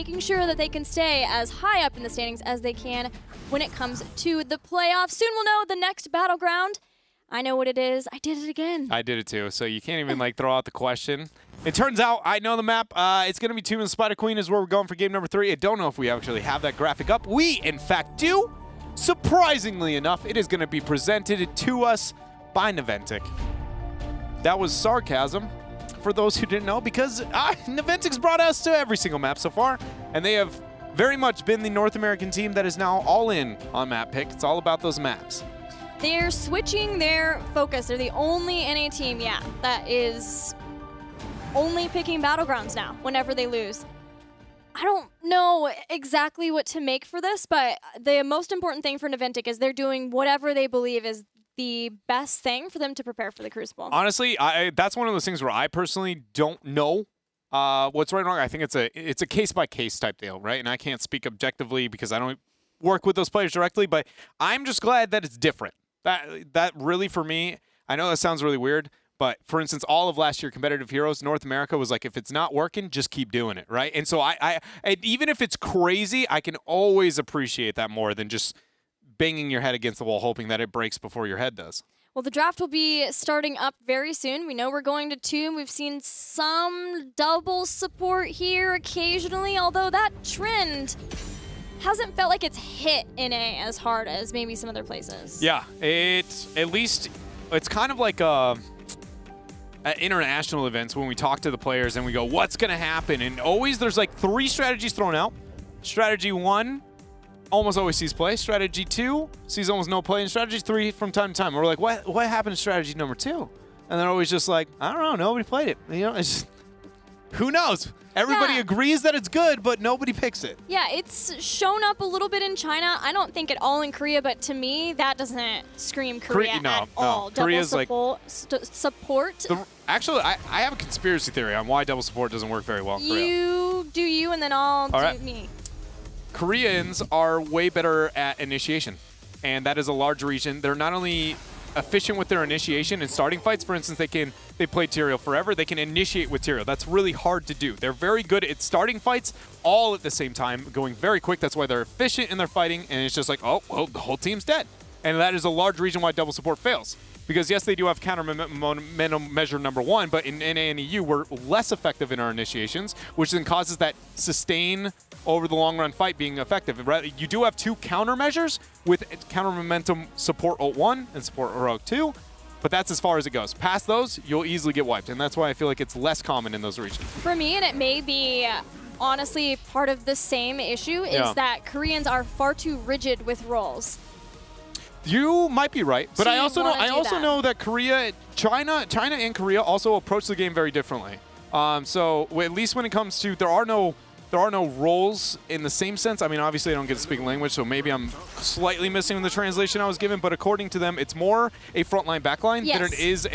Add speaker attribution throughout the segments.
Speaker 1: making sure that they can stay as high up in the standings as they can when it comes to the playoffs. Soon we'll know the next battleground. I know what it is. I did it again.
Speaker 2: I did it too, so you can't even like throw out the question. It turns out I know the map. It's going to be Tomb of the Spider Queen is where we're going for game number 3. I don't know if we actually have that graphic up. We, in fact, do. Surprisingly enough, it is going to be presented to us by Naventic. That was sarcasm for those who didn't know, because Naventic's brought us to every single map so far, and they have very much been the North American team that is now all in on map pick. It's all about those maps.
Speaker 1: They're switching their focus. They're the only NA team, that is only picking Battlegrounds now whenever they lose. I don't know exactly what to make for this, but the most important thing for Naventic is they're doing whatever they believe is the best thing for them to prepare for the Crucible.
Speaker 2: Honestly, that's one of those things where I personally don't know what's right and wrong. I think it's a case-by-case type deal, right? And I can't speak objectively because I don't work with those players directly, but I'm just glad that it's different. That really, for me, I know that sounds really weird, but for instance, all of last year, Competitive Heroes, North America was like, if it's not working, just keep doing it, right? And so and even if it's crazy, I can always appreciate that more than just banging your head against the wall, hoping that it breaks before your head does.
Speaker 1: Well, the draft will be starting up very soon. We know we're going to Tomb. We've seen some double support here occasionally, although that trend hasn't felt like it's hit NA as hard as maybe some other places.
Speaker 2: Yeah, it's kind of like at international events when we talk to the players and we go, what's going to happen? And always there's like 3 strategies thrown out. Strategy 1 almost always sees play. Strategy 2 sees almost no play. And strategy 3 from time to time. We're like, what happened to strategy number 2? And they're always just like, I don't know, nobody played it. You know, it's just, who knows? Everybody agrees that it's good, but nobody picks it.
Speaker 1: Yeah, it's shown up a little bit in China. I don't think at all in Korea, but to me, that doesn't scream Korea at all.
Speaker 2: Korea's
Speaker 1: double support.
Speaker 2: Actually, I have a conspiracy theory on why double support doesn't work very well in Korea.
Speaker 1: You do you, and then I'll do me.
Speaker 2: Koreans are way better at initiation, and that is a large region. They're not only efficient with their initiation and starting fights. For instance, they play Tyrael forever. They can initiate with Tyrael. That's really hard to do. They're very good at starting fights all at the same time, going very quick. That's why they're efficient in their fighting, and it's just like, oh, well, the whole team's dead. And that is a large reason why double support fails. Because yes, they do have counter momentum measure number 1, but in NA and EU, we're less effective in our initiations, which then causes that sustain over the long run fight being effective. You do have 2 countermeasures with counter momentum support ult 1 and support ult 2, but that's as far as it goes. Past those, you'll easily get wiped, and that's why I feel like it's less common in those regions.
Speaker 1: For me, and it may be honestly part of the same issue, is that Koreans are far too rigid with roles.
Speaker 2: You might be right, but
Speaker 1: So
Speaker 2: I also know that China and Korea also approach the game very differently. So at least when it comes to there are no roles in the same sense. I mean, obviously I don't get to speak language, so maybe I'm slightly missing the translation I was given. But according to them, it's more a frontline backline than it is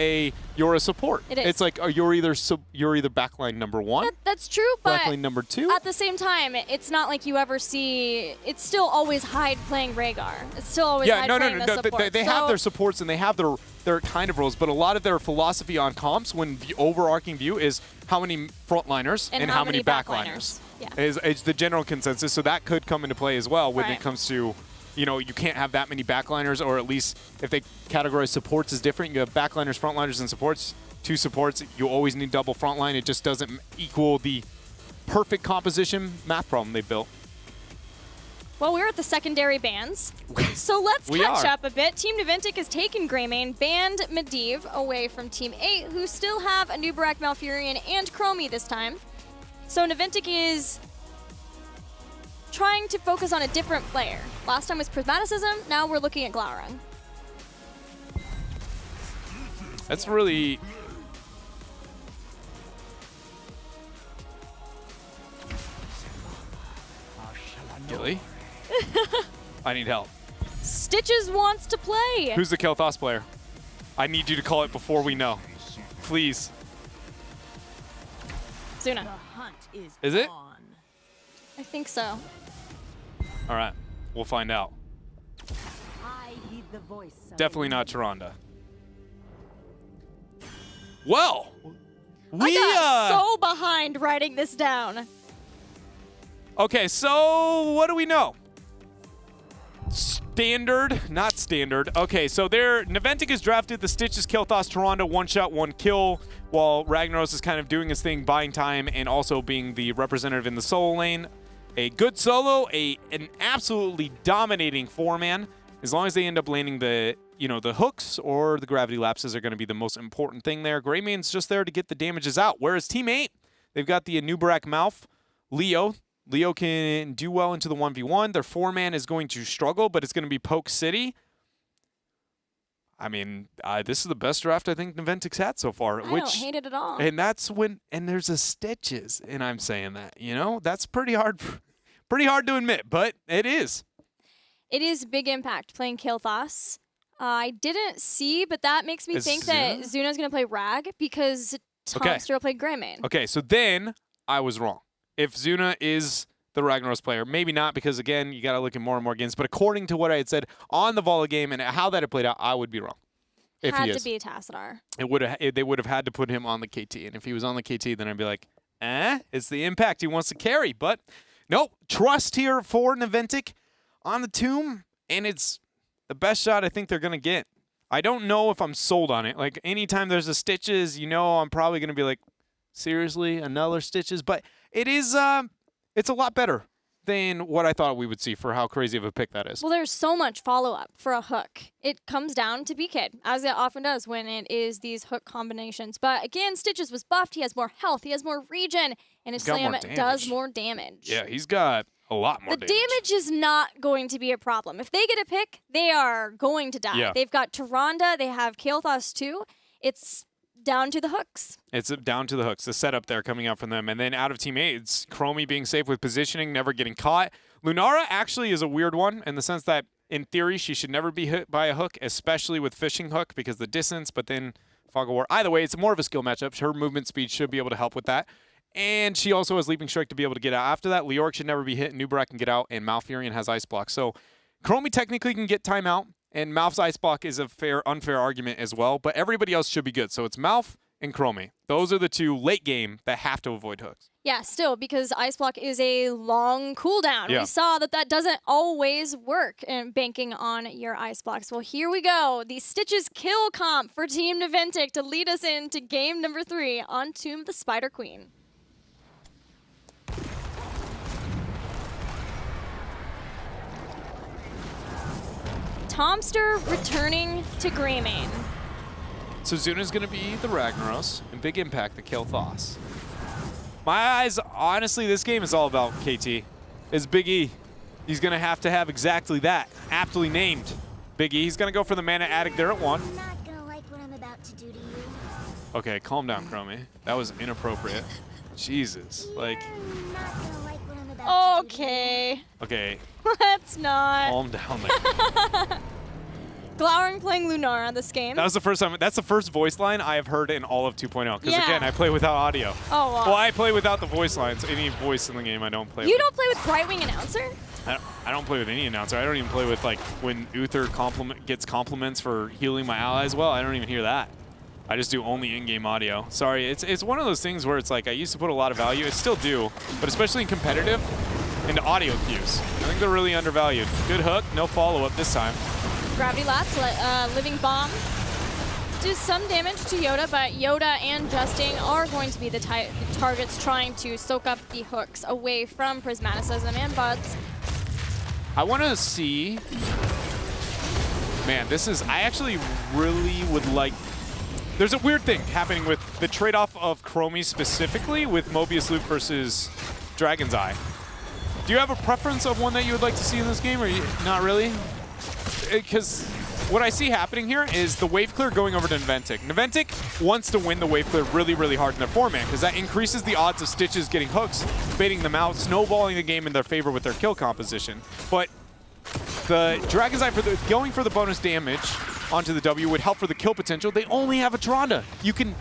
Speaker 2: you're a support.
Speaker 1: It is.
Speaker 2: It's like you're either backline number 1.
Speaker 1: That's true, but
Speaker 2: backline number 2.
Speaker 1: at the same time, it's not like you ever see. It's still always Hyde playing Rhaegar. It's still always Hyde playing the support.
Speaker 2: They have their supports and they have their kind of roles, but a lot of their philosophy on comps, when the overarching view is how many frontliners and how many backliners. Is the general consensus. So that could come into play as well when it comes to, you can't have that many backliners, or at least if they categorize supports as different, you have backliners, frontliners, and supports. 2 supports, you always need double frontline. It just doesn't equal the perfect composition math problem they built.
Speaker 1: Well, we're at the secondary bans, so let's catch up a bit. Team Naventic has taken Greymane, banned Medivh away from Team 8, who still have a Nubarak, Malfurion, and Chromie this time. So Naventic is trying to focus on a different player. Last time was Prismaticism, now we're looking at Glaurung.
Speaker 2: That's really... Gilly? I need help.
Speaker 1: Stitches wants to play.
Speaker 2: Who's the Kel'Thas player? I need you to call it before we know. Please.
Speaker 1: Zuna.
Speaker 2: Is it?
Speaker 1: I think so.
Speaker 2: All right. We'll find out. Definitely not Tyrande. Well,
Speaker 1: I got so behind writing this down.
Speaker 2: Okay, so what do we know? Standard, not standard. Okay, so there, Naventic is drafted. The Stitches, Kael'thas, Tyrande, one shot, one kill, while Ragnaros is kind of doing his thing, buying time, and also being the representative in the solo lane. A good solo, an absolutely dominating 4-man. As long as they end up landing the, the hooks or the gravity lapses are going to be the most important thing there. Greymaine's just there to get the damages out. Whereas Team 8, they've got the Anubarak Mouth, Leo. Leo can do well into the 1v1. Their 4-man is going to struggle, but it's going to be Poke City. I mean, this is the best draft I think Naventic's had so far.
Speaker 1: I don't hate it at all.
Speaker 2: And that's when, and there's a Stitches, and I'm saying that, that's pretty hard to admit, but it is.
Speaker 1: It is big impact playing Kael'thas. I didn't see, but that makes me think that Zuna's going to play Rag because Tomster will play Greymane.
Speaker 2: Okay, so then I was wrong. If Zuna is the Ragnaros player, maybe not because, again, you got to look at more and more games. But according to what I had said on the Volley game and how that had played out, I would be wrong. If
Speaker 1: had
Speaker 2: he
Speaker 1: to
Speaker 2: is.
Speaker 1: be Tassadar.
Speaker 2: They would have had to put him on the KT. And if he was on the KT, then I'd be like, it's the impact he wants to carry. But nope, trust here for Naventic on the Tomb. And it's the best shot I think they're going to get. I don't know if I'm sold on it. Like, anytime there's a Stitches, I'm probably going to be like, seriously, another Stitches? But it is, it's a lot better than what I thought we would see for how crazy of a pick that is.
Speaker 1: Well, there's so much follow-up for a hook. It comes down to B-Kid, as it often does when it is these hook combinations. But again, Stitches was buffed. He has more health. He has more regen. And his slam does more damage.
Speaker 2: Yeah, he's got a lot more damage.
Speaker 1: The damage is not going to be a problem. If they get a pick, they are going to die.
Speaker 2: Yeah.
Speaker 1: They've got Tyrande. They have Kael'thas too. It's down to the hooks.
Speaker 2: It's down to the hooks, the setup there coming out from them. And then out of Team 8, it's Chromie being safe with positioning, never getting caught. Lunara actually is a weird one in the sense that, in theory, she should never be hit by a hook, especially with Fishing Hook because the distance, but then Fog of War. Either way, it's more of a skill matchup. Her movement speed should be able to help with that. And she also has Leaping Strike to be able to get out. After that, Leoric should never be hit, Nubarak can get out, and Malfurion has Ice Block. So Chromie technically can get timeout, and Malph's Ice Block is a unfair argument as well, but everybody else should be good. So it's Malph and Chromie. Those are the two late game that have to avoid hooks.
Speaker 1: Yeah, still, because Ice Block is a long cooldown.
Speaker 2: Yeah.
Speaker 1: We saw that doesn't always work in banking on your Ice Blocks. Well, here we go. The Stitches kill comp for Team Naventic to lead us into game number 3 on Tomb of the Spider Queen. Tomster returning to Greymane.
Speaker 2: So Zuna's going to be the Ragnaros, and big impact the Kael'thas. My eyes, honestly, this game is all about KT. It's Big E. He's going to have exactly that, aptly named Big E. He's going to go for the Mana Addict there at 1.
Speaker 3: I'm not gonna like what I'm about to do to you.
Speaker 2: Okay, calm down, Chromie. That was inappropriate. Jesus. Like,
Speaker 3: You're not gonna like what I'm about to do to you.
Speaker 1: Okay.
Speaker 2: okay,
Speaker 1: Let's not.
Speaker 2: calm down there.
Speaker 1: Glowering playing Lunara this game.
Speaker 2: That was the first time. That's the first voice line I have heard in all of 2.0. Because
Speaker 1: Yeah.
Speaker 2: again, I play without audio.
Speaker 1: Oh, wow.
Speaker 2: Well, I play without the voice lines. Any voice in the game, I don't play.
Speaker 1: You don't play with Brightwing Announcer?
Speaker 2: I don't play with any announcer. I don't even play with, like, when Uther gets compliments for healing my allies well. I don't even hear that. I just do only in-game audio. Sorry, it's one of those things where it's like I used to put a lot of value. I still do, but especially in competitive, into audio cues. I think they're really undervalued. Good hook, no follow-up this time.
Speaker 1: Gravity Lapse, Living Bomb. Do some damage to Yoda, but Yoda and Justing are going to be the targets trying to soak up the hooks away from Prismaticism and Buds.
Speaker 2: I want to see... Man, this is... I actually really would like... There's a weird thing happening with the trade-off of Chromie specifically with Mobius Loop versus Dragon's Eye. Do you have a preference of one that you would like to see in this game, or not really? Because what I see happening here is the wave clear going over to Naventic. Naventic wants to win the wave clear really, really hard in their 4-man because that increases the odds of Stitches getting hooks, baiting them out, snowballing the game in their favor with their kill composition. But the Dragon's Eye, going for the bonus damage onto the W would help for the kill potential. They only have a Tyrande. You can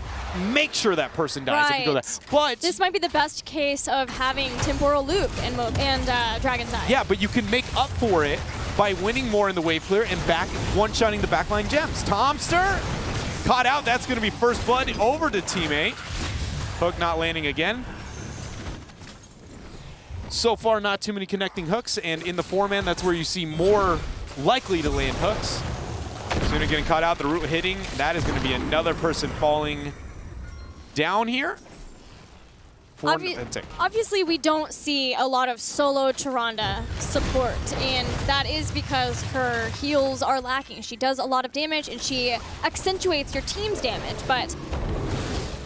Speaker 2: make sure that person dies if you go that. But
Speaker 1: this might be the best case of having Temporal Loop and Dragon's Eye.
Speaker 2: yeah, but you can make up for it by winning more in the wave clear and one-shotting the backline gems. Tomster caught out. That's going to be first blood over to teammate. Hook not landing again. So far, not too many connecting hooks, and in the 4-man, that's where you see more likely to land hooks. Zuna getting caught out, the root hitting. That is going to be another person falling down here.
Speaker 1: Obviously, we don't see a lot of solo Tyrande support, and that is because her heals are lacking. She does a lot of damage, and she accentuates your team's damage, but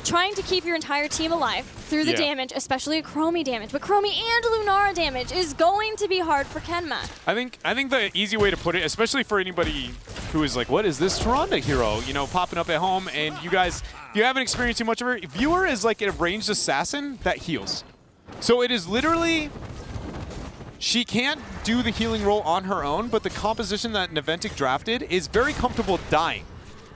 Speaker 1: trying to keep your entire team alive through the damage, especially Chromie damage, but Chromie and Lunara damage is going to be hard for Kenma.
Speaker 2: I think the easy way to put it, especially for anybody who is like, what is this Tyrande hero? You know, popping up at home, and you guys, if you haven't experienced too much of her, Viewer is like a ranged assassin that heals. So it is literally, she can't do the healing role on her own, but the composition that Naventic drafted is very comfortable dying.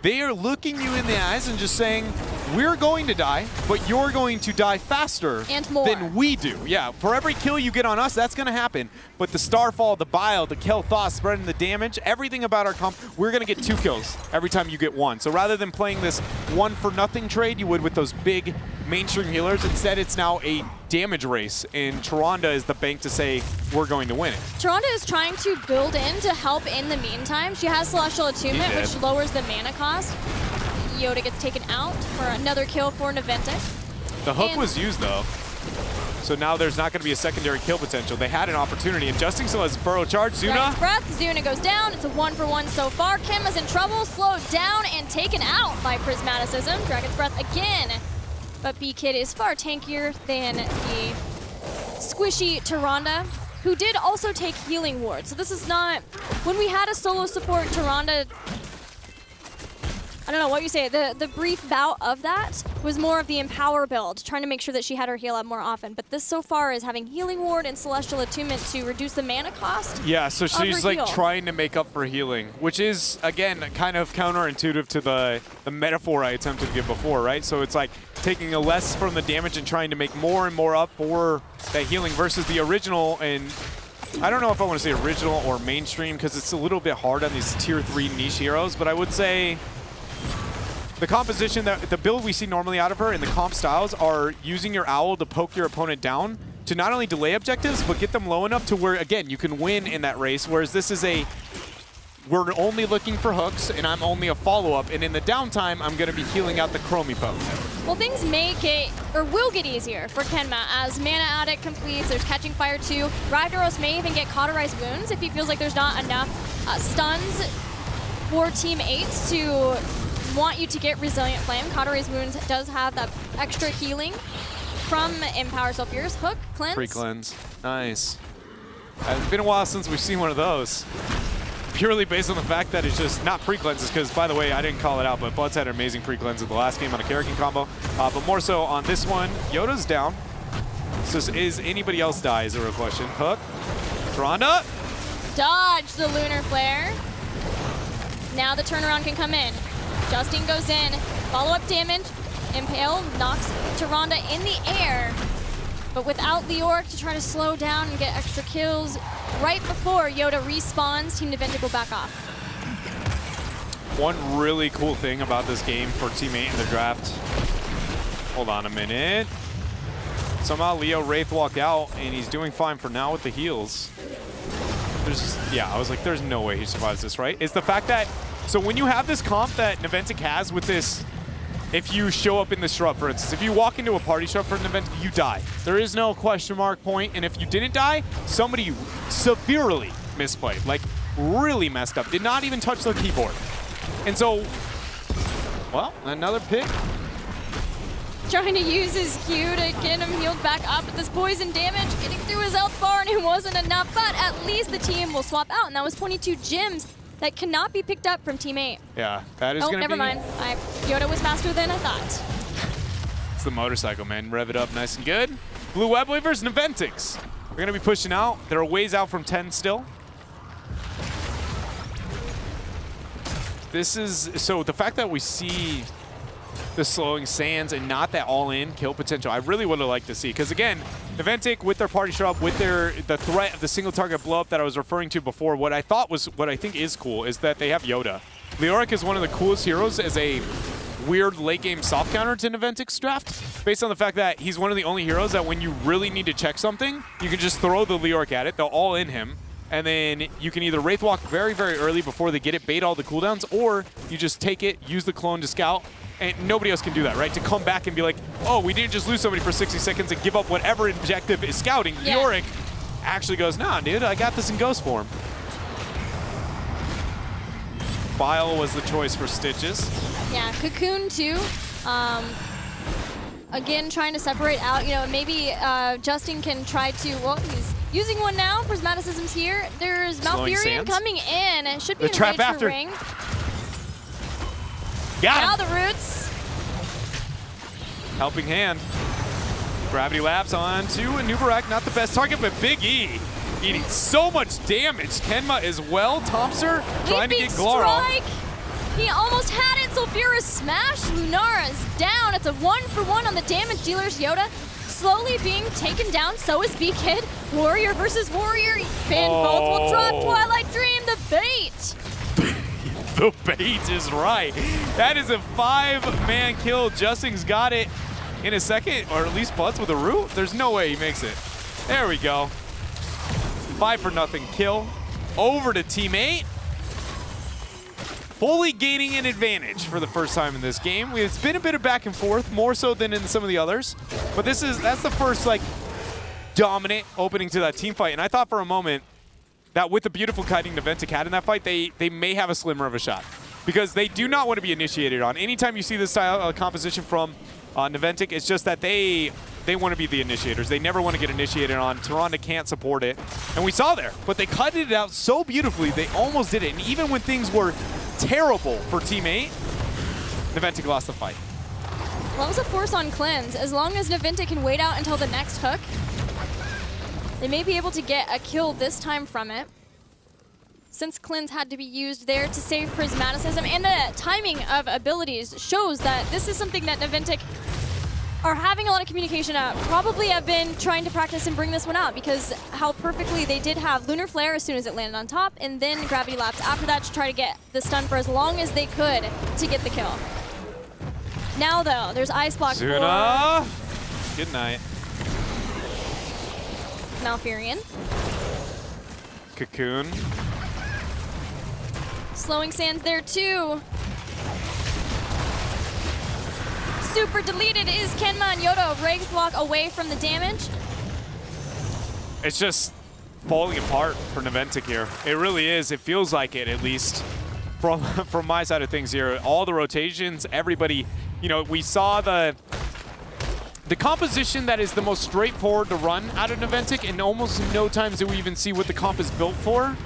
Speaker 2: They are looking you in the eyes and just saying, we're going to die, but you're going to die faster than we do. Yeah, for every kill you get on us, that's going to happen. But the Starfall, the Bile, the Kel'Thas spreading the damage, everything about our comp, we're going to get 2 kills every time you get 1. So rather than playing this 1-for-nothing trade you would with those big mainstream healers, instead it's now a damage race, and Tyrande is the bank to say, we're going to win it.
Speaker 1: Tyrande is trying to build in to help in the meantime. She has Celestial Attunement, which lowers the mana cost. Yoda gets taken out for another kill for Naventic.
Speaker 2: The hook was used, though. So now there's not going to be a secondary kill potential. They had an opportunity, and Justin still has Burrow Charge. Zuna.
Speaker 1: Dragon's Breath. Zuna goes down. It's a 1-for-1 so far. Kim is in trouble, slowed down and taken out by Prismaticism. Dragon's Breath again. But B-Kid is far tankier than the squishy Tyrande, who did also take Healing Ward. So this is not, when we had a solo support Tyrande, I don't know what you say, the brief bout of that was more of the Empower build, trying to make sure that she had her heal up more often. But this so far is having Healing Ward and Celestial Attunement to reduce the mana cost.
Speaker 2: Yeah, so she's like trying to make up for healing, which is, again, kind of counterintuitive to the metaphor I attempted to give before, right? So it's like taking a less from the damage and trying to make more and more up for that healing versus the original. And I don't know if I want to say original or mainstream because it's a little bit hard on these tier 3 niche heroes, but I would say the composition, the build we see normally out of her in the comp styles are using your owl to poke your opponent down to not only delay objectives, but get them low enough to where, again, you can win in that race, whereas this is we're only looking for hooks, and I'm only a follow-up, and in the downtime, I'm going to be healing out the Chromie poke.
Speaker 1: Well, things may get, or will get easier for Kenma as Mana Addict completes. There's Catching Fire 2. Ragnaros may even get Cauterized Wounds if he feels like there's not enough stuns for Team 8 to want you to get Resilient Flame. Cauterized Wounds does have that extra healing from Empower Sulfurous. Hook, Cleanse.
Speaker 2: Pre-cleanse. Nice. It's been a while since we've seen one of those. Purely based on the fact that it's just not pre-cleanses, because, by the way, I didn't call it out, but Bloods had an amazing pre-cleanse in the last game on a Karrakin combo. But more so on this one, Yoda's down. So is anybody else die is a real question. Hook. Tyrande.
Speaker 1: Dodge the Lunar Flare. Now the turnaround can come in. Justine goes in, follow-up damage, Impale knocks Tyrande in the air, but without Leoric to try to slow down and get extra kills. Right before Yoda respawns, Team Naventic will back off.
Speaker 2: One really cool thing about this game for Team 8 in the draft, hold on a minute. Somehow Leo Wraith walked out, and he's doing fine for now with the heals. I was like, there's no way he survives this, right? It's the fact that, so when you have this comp that Naventic has with this, if you show up in the Shrub, for instance, if you walk into a party Shrub for an event, you die. There is no question mark point, and if you didn't die, somebody severely misplayed, like really messed up, did not even touch the keyboard. And so, well, another pick.
Speaker 1: Trying to use his Q to get him healed back up, but this poison damage getting through his health bar, and it wasn't enough, but at least the team will swap out, and that was 22 gems that cannot be picked up from Team 8.
Speaker 2: Yeah, that is going to be...
Speaker 1: never mind. Yoda was faster than I thought.
Speaker 2: It's the motorcycle, man. Rev it up nice and good. Blue Web Weavers, Naventics. We're going to be pushing out. They're a ways out from 10 still. This is... So the fact that we see the slowing sands and not that all-in kill potential, I really would have liked to see. Because again, Naventic with their party shrub, with the threat of the single target blow up that I was referring to before, what I think is cool is that they have Yoda. Leoric is one of the coolest heroes as a weird late game soft counter to Naventic's draft, based on the fact that he's one of the only heroes that when you really need to check something, you can just throw the Leoric at it. They'll all in him. And then you can either Wraith Walk very, very early before they get it, bait all the cooldowns, or you just take it, use the clone to scout, and nobody else can do that, right? To come back and be like, oh, we didn't just lose somebody for 60 seconds and give up whatever objective is scouting.
Speaker 1: Yeah.
Speaker 2: Leoric actually goes, nah, dude, I got this in ghost form. Bile was the choice for Stitches.
Speaker 1: Yeah, Cocoon too. Again, trying to separate out, you know, maybe Justin can try to, well, he's using one now. Prismaticism's here. There's
Speaker 2: Slowing
Speaker 1: Malfurion
Speaker 2: Sands.
Speaker 1: coming in, and should be
Speaker 2: The
Speaker 1: in
Speaker 2: trap
Speaker 1: range
Speaker 2: after.
Speaker 1: for Ring.
Speaker 2: Got
Speaker 1: Now
Speaker 2: him.
Speaker 1: the roots.
Speaker 2: Helping hand. Gravity Labs on to Nubarak. Not the best target, but Big E eating so much damage. Kenma as well. Thompson trying to get Glaro.
Speaker 1: Strike. He almost had it. Sulfuras smash. Lunara's down. It's a 1-for-1 on the damage dealers. Yoda slowly being taken down. So is B-Kid. Warrior versus Warrior. And both will drop. Twilight Dream, the bait.
Speaker 2: The bait is right. That is a 5-man kill. Justin's got it in a second, or at least Butts with a root. There's no way he makes it. There we go. 5-for-0 kill. Over to teammate. Fully gaining an advantage for the first time in this game. It's been a bit of back and forth, more so than in some of the others. But that's the first like dominant opening to that team fight. And I thought for a moment that with the beautiful kiting Naventic had in that fight, they may have a slimmer of a shot. Because they do not want to be initiated on. Anytime you see this style of composition from Naventic, it's just that they want to be the initiators. They never want to get initiated on. Tyrande can't support it. And we saw there, but they cut it out so beautifully, they almost did it. And even when things were terrible for Team 8, Naventic lost the fight.
Speaker 1: Well, that was a force on cleanse. As long as Naventic can wait out until the next hook, they may be able to get a kill this time from it. Since cleanse had to be used there to save Prismaticism, and the timing of abilities shows that this is something that Naventic are having a lot of communication at. Probably have been trying to practice and bring this one out, because how perfectly they did have Lunar Flare as soon as it landed on top, and then Gravity Lapse after that to try to get the stun for as long as they could to get the kill. Now though, there's Ice Block for
Speaker 2: Zuna. Good night.
Speaker 1: Malfurion.
Speaker 2: Cocoon.
Speaker 1: Slowing Sands there too. Super deleted is Kenma and Yoda. Wraith Walk away from the damage.
Speaker 2: It's just falling apart for Naventic here. It really is. It feels like it, at least from my side of things here. All the rotations, everybody, you know, we saw the composition that is the most straightforward to run out of Naventic, and almost no times do we even see what the comp is built for,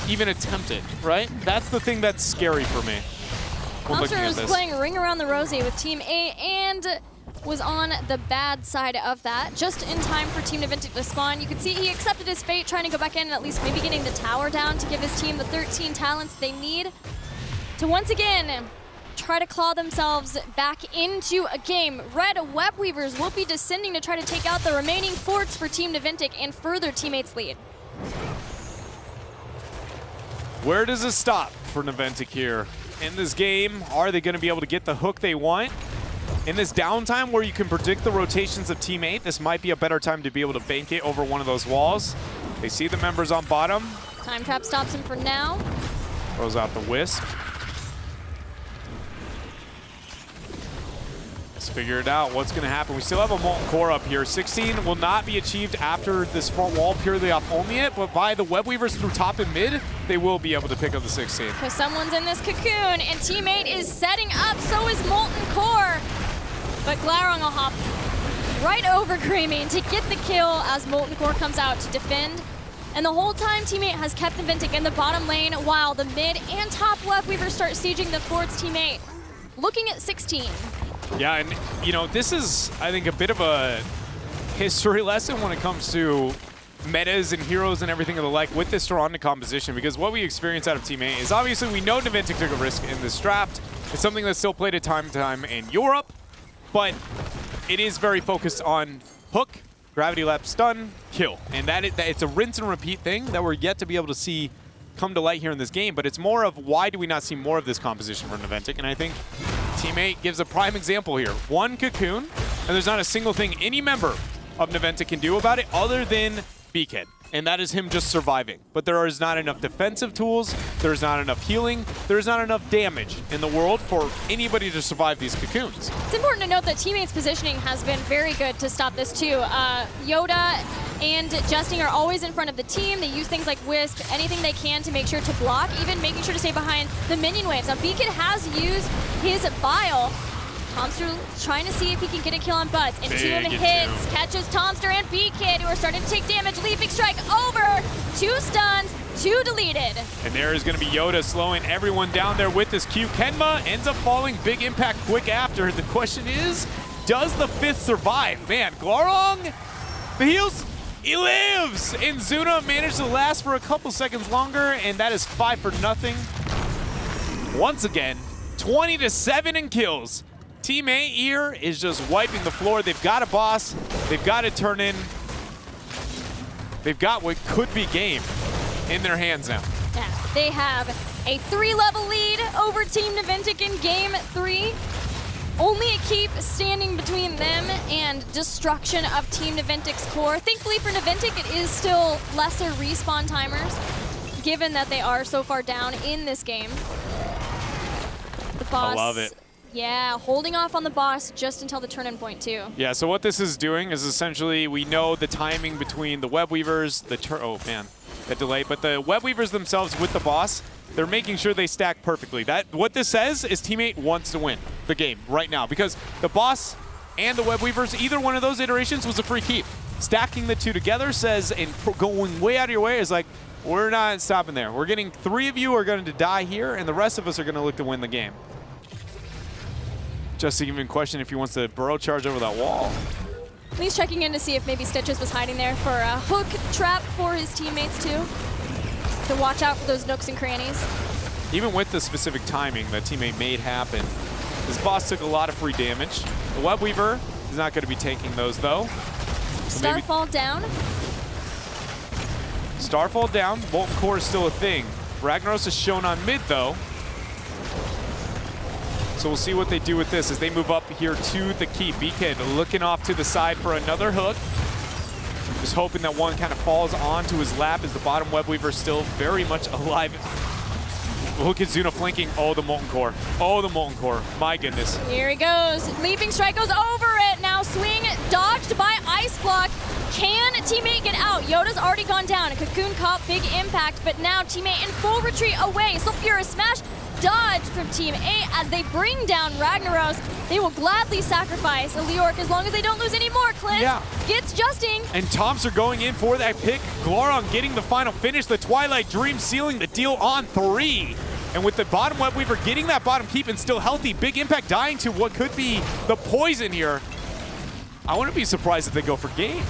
Speaker 2: even attempt it, right? That's the thing that's scary for me.
Speaker 1: Thompson was playing Ring Around the Rosie with Team 8 and was on the bad side of that. Just in time for Team Naventic to spawn. You could see he accepted his fate, trying to go back in and at least maybe getting the tower down to give his team the 13 talents they need to once again try to claw themselves back into a game. Red Web Weavers will be descending to try to take out the remaining forts for Team Naventic and further teammates' lead.
Speaker 2: Where does it stop for Naventic here in this game? Are they going to be able to get the hook they want? In this downtime where you can predict the rotations of Team 8, this might be a better time to be able to bank it over one of those walls. They see the members on bottom.
Speaker 1: Time Trap stops him for now.
Speaker 2: Throws out the Wisp. Let's figure it out. What's going to happen? We still have a Molten Core up here. 16 will not be achieved after this front wall purely off only it, but by the Web Weavers through top and mid, they will be able to pick up the 16.
Speaker 1: Because someone's in this cocoon, and teammate is setting up, so is Molten Core. But Glaurung will hop right over Greymane to get the kill as Molten Core comes out to defend. And the whole time, teammate has kept Naventic in the bottom lane while the mid and top Web Weavers start sieging the forts. Teammate looking at 16.
Speaker 2: Yeah, and you know, this is, I think, a bit of a history lesson when it comes to metas and heroes and everything of the like with this Tyrande composition, because what we experience out of Team 8 is obviously we know Naventic took a risk in this draft. It's something that's still played at time to time in Europe, but it is very focused on hook, gravity lap, stun, kill. And it's a rinse and repeat thing that we're yet to be able to see come to light here in this game, but it's more of why do we not see more of this composition from Naventic? And I think Teammate gives a prime example here. One cocoon, and there's not a single thing any member of Naventic can do about it other than Beakhead. And that is him just surviving. But there is not enough defensive tools, there's not enough healing, there's not enough damage in the world for anybody to survive these cocoons.
Speaker 1: It's important to note that Teammate's positioning has been very good to stop this too. Yoda and Justing are always in front of the team. They use things like Wisp, anything they can to make sure to block, even making sure to stay behind the minion waves. Now Beacon has used his Bile. Tomster trying to see if he can get a kill on Butts. And Toon hits, catches Tomster and Beakid, who are starting to take damage. Leaping strike over. 2 stuns, 2 deleted.
Speaker 2: And there is going to be Yoda slowing everyone down there with this Q. Kenma ends up falling, big impact quick after. The question is, does the 5th survive? Man, Glorong, the heals, he lives! And Zuna managed to last for a couple seconds longer, and that is 5 for nothing. Once again, 20-7 in kills. Team A here is just wiping the floor. They've got a boss. They've got to turn in. They've got what could be game in their hands now.
Speaker 1: Yeah, they have a 3-level lead over Team Naventic in Game 3. Only a keep standing between them and destruction of Team Naventic's core. Thankfully for Naventic, it is still lesser respawn timers, given that they are so far down in this game. The boss.
Speaker 2: I love it.
Speaker 1: Yeah, holding off on the boss just until the turn-in point too.
Speaker 2: Yeah, so what this is doing is essentially we know the timing between the web weavers, the delay, but the web weavers themselves with the boss, they're making sure they stack perfectly. What this says is Teammate wants to win the game right now because the boss and the web weavers, either one of those iterations was a free keep. Stacking the two together says, and going way out of your way is like, we're not stopping there. We're getting 3 of you are going to die here, and the rest of us are going to look to win the game. Just to even question if he wants to burrow charge over that wall.
Speaker 1: He's checking in to see if maybe Stitches was hiding there for a hook trap for his teammates too. To watch out for those nooks and crannies.
Speaker 2: Even with the specific timing that Teammate made happen, this boss took a lot of free damage. The Web Weaver is not going to be taking those though. So
Speaker 1: Starfall down.
Speaker 2: Starfall down. Molten Core is still a thing. Ragnaros is shown on mid though. So we'll see what they do with this as they move up here to the keep. Beacon looking off to the side for another hook. Just hoping that one kind of falls onto his lap as the bottom Web Weaver still very much alive. Look at Zuna flanking. Oh, the Molten Core. Oh, the Molten Core. My goodness.
Speaker 1: Here he goes. Leaping strike goes over it. Now swing dodged by Ice Block. Can Teammate get out? Yoda's already gone down. Cocoon caught, big impact, but now Teammate in full retreat away. Sulfura smash. Dodge from Team 8 as they bring down Ragnaros. They will gladly sacrifice a Leorc as long as they don't lose any more. Clint gets Justing.
Speaker 2: And Toms are going in for that pick. Glorong getting the final finish. The Twilight Dream sealing the deal on 3. And with the bottom Web Weaver getting that bottom keep and still healthy, big impact dying to what could be the poison here. I wouldn't be surprised if they go for game.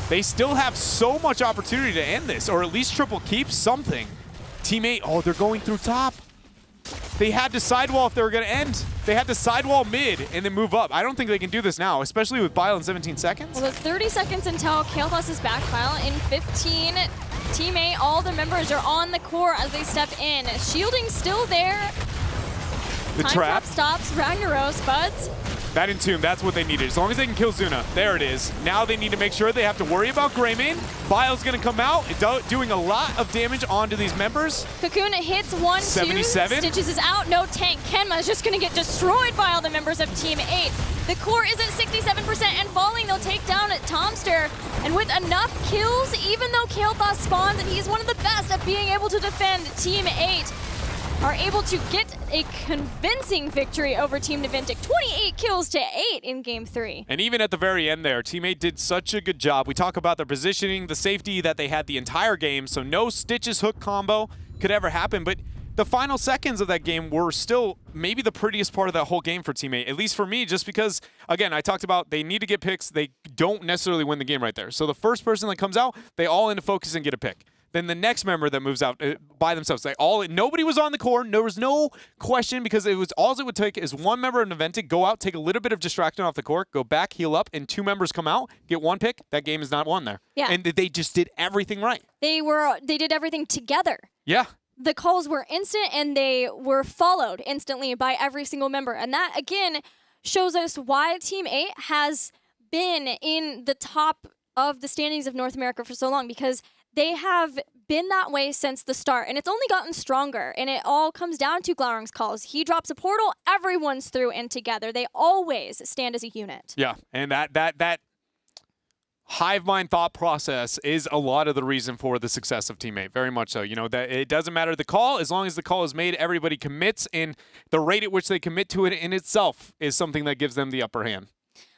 Speaker 2: They still have so much opportunity to end this, or at least triple keep something. Teammate, oh, they're going through top. They had to sidewall if they were going to end. They had to sidewall mid and then move up. I don't think they can do this now, especially with Bile in 17 seconds.
Speaker 1: Well, it's 30 seconds until Kael'thas is back. Bile in 15. Team A, all the members are on the core as they step in. Shielding still there.
Speaker 2: The
Speaker 1: Time
Speaker 2: trap
Speaker 1: stops Ragnaros, Buds.
Speaker 2: That Entomb, that's what they needed. As long as they can kill Zuna. There it is. Now they need to make sure they have to worry about Greymane. Bile's going to come out, doing a lot of damage onto these members.
Speaker 1: Cocoon hits 1,
Speaker 2: 77.
Speaker 1: 2. Stitches is out, no tank. Kenma is just going to get destroyed by all the members of Team 8. The core is at 67% and falling. They'll take down Tomster. And with enough kills, even though Kael'thas spawns, and he's one of the best at being able to defend Team 8, are able to get a convincing victory over Team Naventic. 28 kills to 8 in Game 3.
Speaker 2: And even at the very end there, Teammate did such a good job. We talk about their positioning, the safety that they had the entire game, so no Stitches hook combo could ever happen. But the final seconds of that game were still maybe the prettiest part of that whole game for Teammate, at least for me, just because, again, I talked about they need to get picks. They don't necessarily win the game right there. So the first person that comes out, they all into focus and get a pick. Then the next member that moves out by themselves, nobody was on the core. There was no question because it would take is one member of Naventic go out, take a little bit of distraction off the core, go back, heal up, and 2 members come out, get 1 pick. That game is not won there.
Speaker 1: Yeah.
Speaker 2: And they just did everything right.
Speaker 1: They did everything together.
Speaker 2: Yeah.
Speaker 1: the calls were instant and they were followed instantly by every single member. And that, again, shows us why Team 8 has been in the top of the standings of North America for so long, because they have been that way since the start, and it's only gotten stronger, and it all comes down to Glaurung's calls. He drops a portal, everyone's through and together. They always stand as a unit.
Speaker 2: Yeah, and that hive mind thought process is a lot of the reason for the success of Team 8, very much so. You know, that it doesn't matter the call, as long as the call is made, everybody commits, and the rate at which they commit to it in itself is something that gives them the upper hand.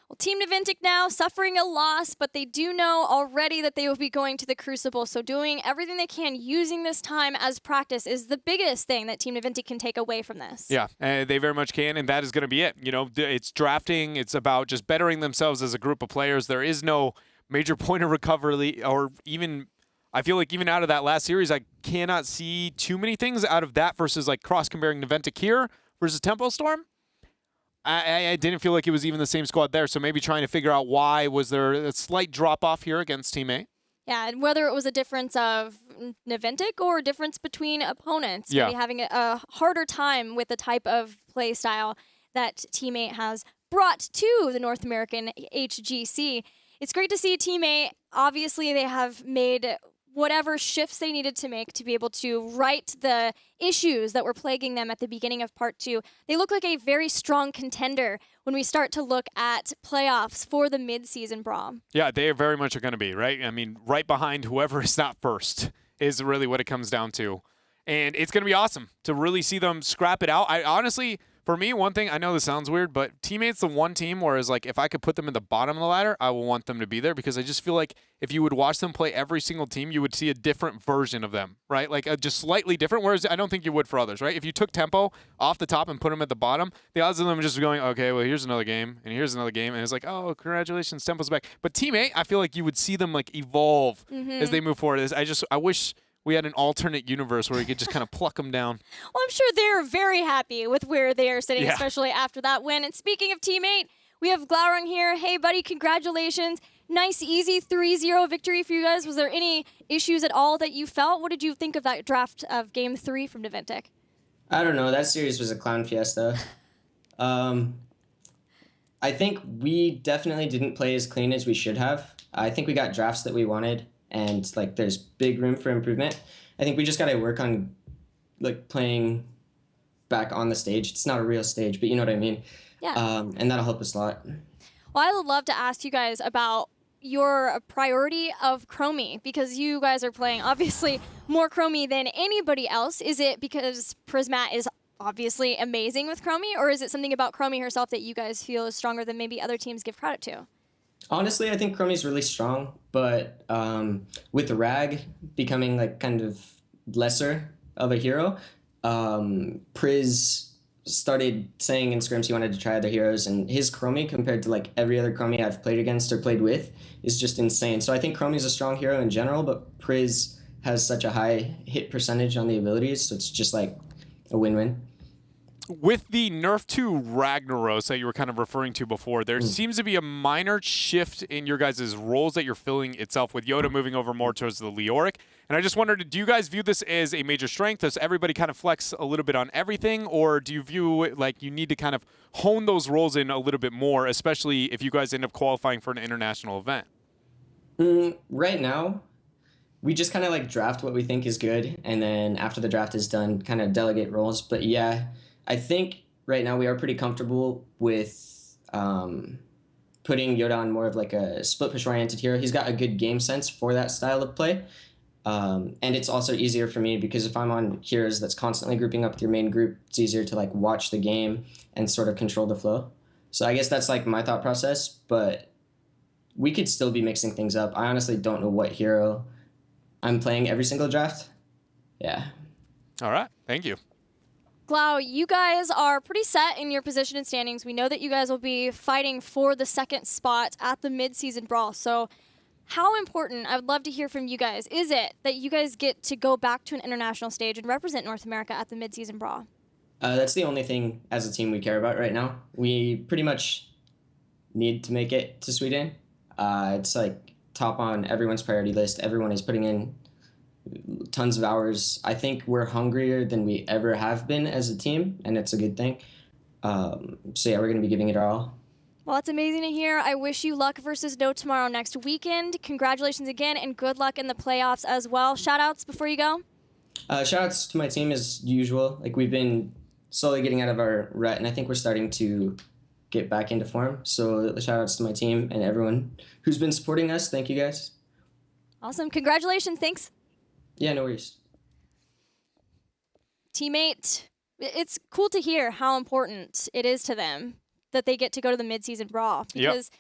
Speaker 1: Well, Team Naventic now suffering a loss, but they do know already that they will be going to the Crucible, so doing everything they can, using this time as practice is the biggest thing that Team Naventic can take away from this.
Speaker 2: Yeah, they very much can, and that is going to be it. You know, it's drafting, it's about just bettering themselves as a group of players. There is no major point of recovery, or even, I feel like even out of that last series, I cannot see too many things out of that versus like cross-comparing Naventic here versus Tempo Storm. I didn't feel like it was even the same squad there, so maybe trying to figure out why was there a slight drop-off here against Team 8.
Speaker 1: Yeah, and whether it was a difference of Naventic or a difference between opponents, maybe having a harder time with the type of play style that Team 8 has brought to the North American HGC. It's great to see Team 8. Obviously, they have made whatever shifts they needed to make to be able to right the issues that were plaguing them at the beginning of Part 2. They look like a very strong contender when we start to look at playoffs for the mid-season brawl. Yeah,
Speaker 2: they very much are going to be, right? I mean, right behind whoever is not first is really what it comes down to. And it's going to be awesome to really see them scrap it out. I honestly, for me, one thing, I know this sounds weird, but Teammates, the one team where it's like, if I could put them in the bottom of the ladder, I will want them to be there, because I just feel like if you would watch them play every single team, you would see a different version of them, right? Like just slightly different, whereas I don't think you would for others, right? If you took Tempo off the top and put them at the bottom, the odds of them just going, okay, well, here's another game, and here's another game, and it's like, oh, congratulations, Tempo's back. But Team 8, I feel like you would see them like evolve as they move forward. I wish we had an alternate universe where we could just kind of pluck them down.
Speaker 1: Well, I'm sure they're very happy with where they are sitting, especially after that win. And speaking of Team 8, we have Glaurung here. Hey, buddy, congratulations. Nice, easy 3-0 victory for you guys. Was there any issues at all that you felt? What did you think of that draft of Game 3 from Naventic?
Speaker 4: I don't know. That series was a clown fiesta. I think we definitely didn't play as clean as we should have. I think we got drafts that we wanted, and like there's big room for improvement. I think we just got to work on like playing back on the stage. It's not a real stage, but you know what I mean.
Speaker 1: Yeah.
Speaker 4: And that'll help us a lot.
Speaker 1: Well, I would love to ask you guys about your priority of Chromie, because you guys are playing obviously more Chromie than anybody else. Is it because Prismat is obviously amazing with Chromie, or is it something about Chromie herself that you guys feel is stronger than maybe other teams give credit to?
Speaker 4: Honestly, I think Chromie's really strong, but with the Rag becoming like kind of lesser of a hero, Priz started saying in scrims he wanted to try other heroes, and his Chromie compared to like every other Chromie I've played against or played with is just insane. So I think Chromie's a strong hero in general, but Priz has such a high hit percentage on the abilities, so it's just like a win-win.
Speaker 2: With the nerf to Ragnaros that you were kind of referring to before, there seems to be a minor shift in your guys' roles that you're filling itself, with Yoda moving over more towards the Leoric. And I just wondered, do you guys view this as a major strength? Does everybody kind of flex a little bit on everything? Or do you view it like you need to kind of hone those roles in a little bit more, especially if you guys end up qualifying for an international event?
Speaker 4: Right now, we just kind of like draft what we think is good, and then after the draft is done, kind of delegate roles. But yeah, I think right now we are pretty comfortable with putting Yoda on more of like a split push oriented hero. He's got a good game sense for that style of play. And it's also easier for me because if I'm on heroes that's constantly grouping up with your main group, it's easier to like watch the game and sort of control the flow. So I guess that's like my thought process, but we could still be mixing things up. I honestly don't know what hero I'm playing every single draft. Yeah.
Speaker 2: All right. Thank you.
Speaker 1: Glau, you guys are pretty set in your position and standings. We know that you guys will be fighting for the second spot at the mid-season brawl. So how important, I would love to hear from you guys, is it that you guys get to go back to an international stage and represent North America at the mid-season brawl?
Speaker 4: That's the only thing as a team we care about right now. We pretty much need to make it to Sweden. It's like top on everyone's priority list. Everyone is putting in tons of hours. I think we're hungrier than we ever have been as a team, and it's a good thing. So yeah, we're going to be giving it our all.
Speaker 1: Well, it's amazing to hear. I wish you luck versus No tomorrow next weekend. Congratulations again, and good luck in the playoffs as well. Shout-outs before you go?
Speaker 4: Shout-outs to my team as usual. Like, we've been slowly getting out of our rut, and I think we're starting to get back into form. So shout-outs to my team and everyone who's been supporting us. Thank you, guys.
Speaker 1: Awesome. Congratulations. Thanks.
Speaker 4: Yeah, no worries.
Speaker 1: Teammate, it's cool to hear how important it is to them that they get to go to the midseason brawl, because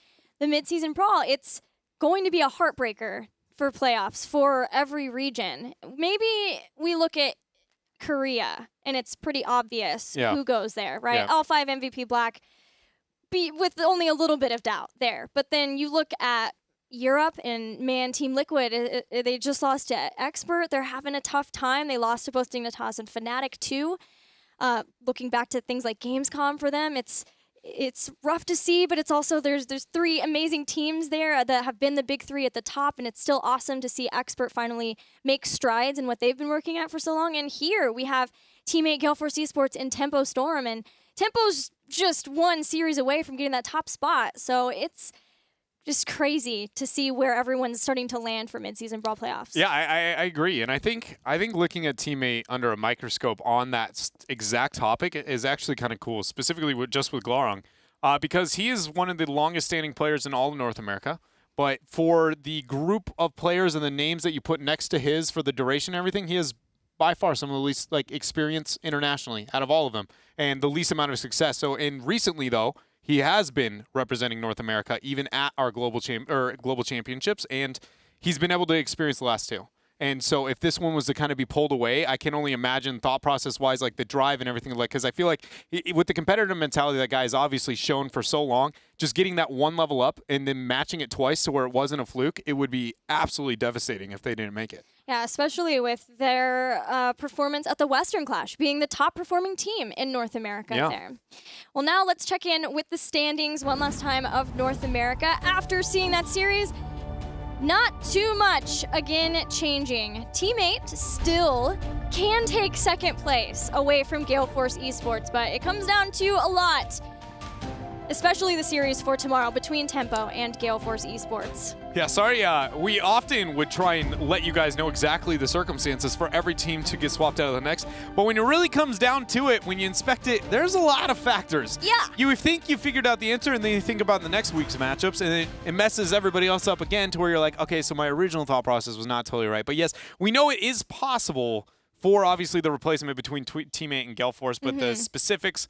Speaker 1: the midseason brawl, it's going to be a heartbreaker for playoffs for every region. Maybe we look at Korea and it's pretty obvious who goes there, right? All 5 MVP Black, with only a little bit of doubt there. But then you look at Europe and, man, Team Liquid, they just lost to Expert. They're having a tough time. They lost to both Dignitas and Fnatic too. Looking back to things like Gamescom for them, it's rough to see, but it's also there's 3 amazing teams there that have been the big 3 at the top, and it's still awesome to see Expert finally make strides in what they've been working at for so long. And here we have teammate Gale Force Esports and Tempo Storm, and Tempo's just 1 series away from getting that top spot. So it's just crazy to see where everyone's starting to land for midseason brawl playoffs.
Speaker 2: Yeah, I agree, and I think looking at teammate under a microscope on that exact topic is actually kind of cool, specifically with Glorong, because he is one of the longest-standing players in all of North America. But for the group of players and the names that you put next to his for the duration and everything, he has by far some of the least experience internationally out of all of them, and the least amount of success. So, recently though, he has been representing North America even at our global championships, and he's been able to experience the last 2. And so if this one was to kind of be pulled away, I can only imagine thought process-wise, the drive and everything, because I feel like with the competitive mentality that guy has obviously shown for so long, just getting that 1 level up and then matching it twice to where it wasn't a fluke, it would be absolutely devastating if they didn't make it.
Speaker 1: Yeah, especially with their performance at the Western Clash, being the top performing team in North America there. Well, now let's check in with the standings one last time of North America. After seeing that series, not too much again changing. Teammate still can take 2nd place away from Gale Force Esports, but it comes down to a lot, especially the series for tomorrow between Tempo and Gale Force Esports.
Speaker 2: Yeah, sorry, we often would try and let you guys know exactly the circumstances for every team to get swapped out of the next, but when it really comes down to it, when you inspect it, there's a lot of factors.
Speaker 1: Yeah.
Speaker 2: You think you figured out the answer, and then you think about the next week's matchups, and it messes everybody else up again to where you're like, okay, so my original thought process was not totally right. But yes, we know it is possible for, obviously, the replacement between Teammate and Gale Force, but the specifics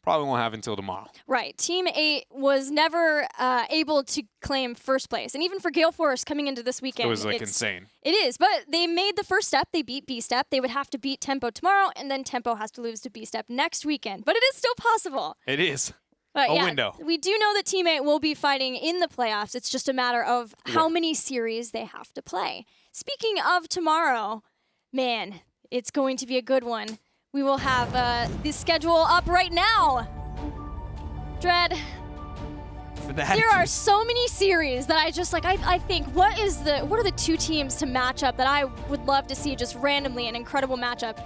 Speaker 2: probably won't have until tomorrow.
Speaker 1: Right. Team 8 was never able to claim 1st place. And even for Gale Force coming into this weekend,
Speaker 2: it was insane.
Speaker 1: It is. But they made the first step. They beat B-Step. They would have to beat Tempo tomorrow, and then Tempo has to lose to B-Step next weekend. But it is still possible.
Speaker 2: It is.
Speaker 1: But
Speaker 2: a window.
Speaker 1: We do know that Team 8 will be fighting in the playoffs. It's just a matter of how many series they have to play. Speaking of tomorrow, man, it's going to be a good one. We will have the schedule up right now. Dread, there are so many series that I just I think what are the 2 teams to match up that I would love to see just randomly, an incredible matchup.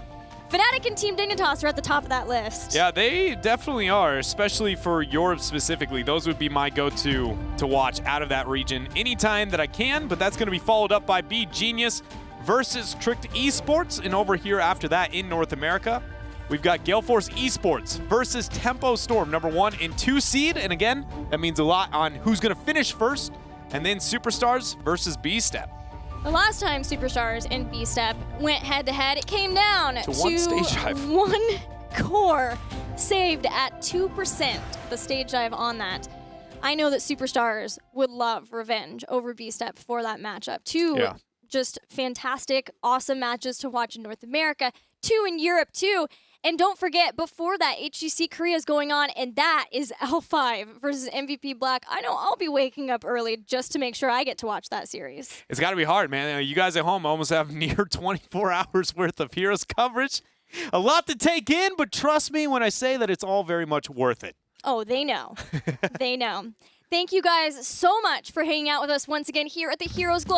Speaker 1: Fnatic and Team Dignitas are at the top of that list.
Speaker 2: Yeah, they definitely are, especially for Europe specifically. Those would be my go-to to watch out of that region anytime that I can, but that's going to be followed up by B Genius versus Tricked Esports, and over here after that in North America, we've got Gale Force Esports versus Tempo Storm, number 1 and 2 seed, and again, that means a lot on who's going to finish first, and then Superstars versus B-Step.
Speaker 1: The last time Superstars and B-Step went head-to-head, it came down to
Speaker 2: 1 stage dive.
Speaker 1: 1 core, saved at 2%, the stage dive on that. I know that Superstars would love revenge over B-Step for that matchup. 2 just fantastic, awesome matches to watch in North America, 2 in Europe too. And don't forget, before that, HGC Korea is going on, and that is L5 versus MVP Black. I know I'll be waking up early just to make sure I get to watch that series.
Speaker 2: It's got to be hard, man. You guys at home almost have near 24 hours worth of Heroes coverage. A lot to take in, but trust me when I say that it's all very much worth it.
Speaker 1: Oh, they know. They know. Thank you guys so much for hanging out with us once again here at the Heroes Global